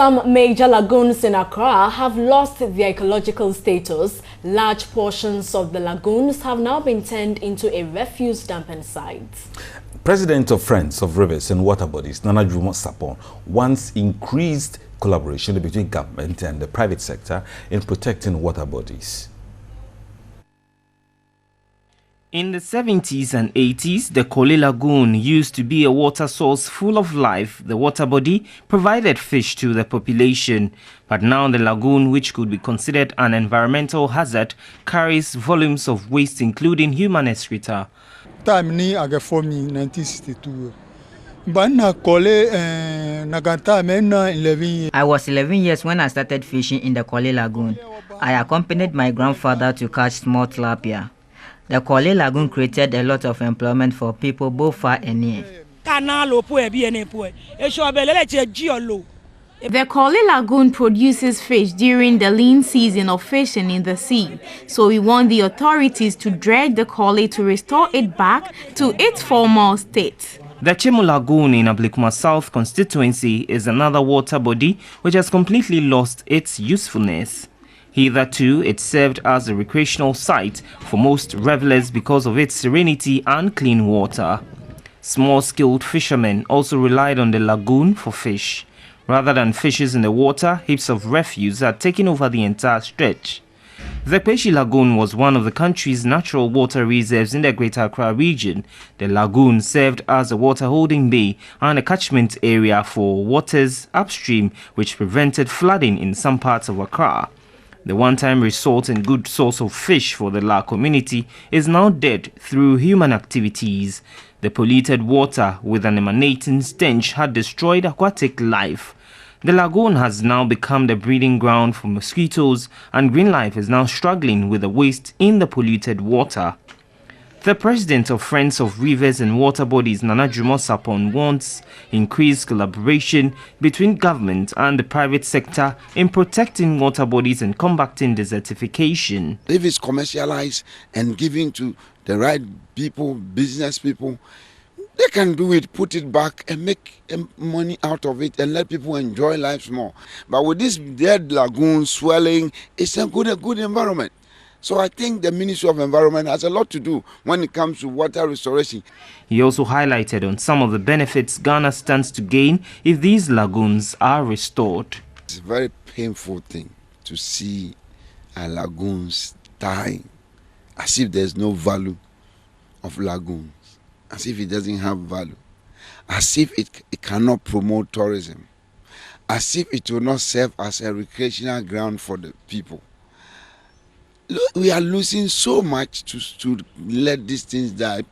Some major lagoons in Accra have lost their ecological status. Large portions of the lagoons have now been turned into a refuse dumping site. President of Friends of Rivers and Water Bodies, Nana Juma Sapon, wants increased collaboration between government and the private sector in protecting water bodies. In the 70s and 80s, the Kole Lagoon used to be a water source full of life. The water body provided fish to the population. But now the lagoon, which could be considered an environmental hazard, carries volumes of waste, including human excreta. I was 11 years when I started fishing in the Kole Lagoon. I accompanied my grandfather to catch small tilapia. The Kole Lagoon created a lot of employment for people both far and near. The Kole Lagoon produces fish during the lean season of fishing in the sea, so we want the authorities to dredge the Kole to restore it back to its former state. The Chemu Lagoon in Ablikuma South constituency is another water body which has completely lost its usefulness. Hitherto, it served as a recreational site for most revelers because of its serenity and clean water. Small-skilled fishermen also relied on the lagoon for fish. Rather than fishes in the water, heaps of refuse are taking over the entire stretch. The Peshi Lagoon was one of the country's natural water reserves in the Greater Accra region. The lagoon served as a water-holding bay and a catchment area for waters upstream, which prevented flooding in some parts of Accra. The one-time resort and good source of fish for the La community is now dead through human activities. The polluted water with an emanating stench had destroyed aquatic life. The lagoon has now become the breeding ground for mosquitoes, and green life is now struggling with the waste in the polluted water. The president of Friends of Rivers and Water Bodies, Nana Juma Sapon, wants increased collaboration between government and the private sector in protecting water bodies and combating desertification. If it's commercialized and given to the right people, business people, they can do it, put it back and make money out of it and let people enjoy life more. But with this dead lagoon swelling, it's a good environment. So I think the Ministry of Environment has a lot to do when it comes to water restoration. He also highlighted on some of the benefits Ghana stands to gain if these lagoons are restored. It's a very painful thing to see our lagoons dying, as if there's no value of lagoons, as if it doesn't have value, as if it cannot promote tourism, as if it will not serve as a recreational ground for the people. We are losing so much to let these things die.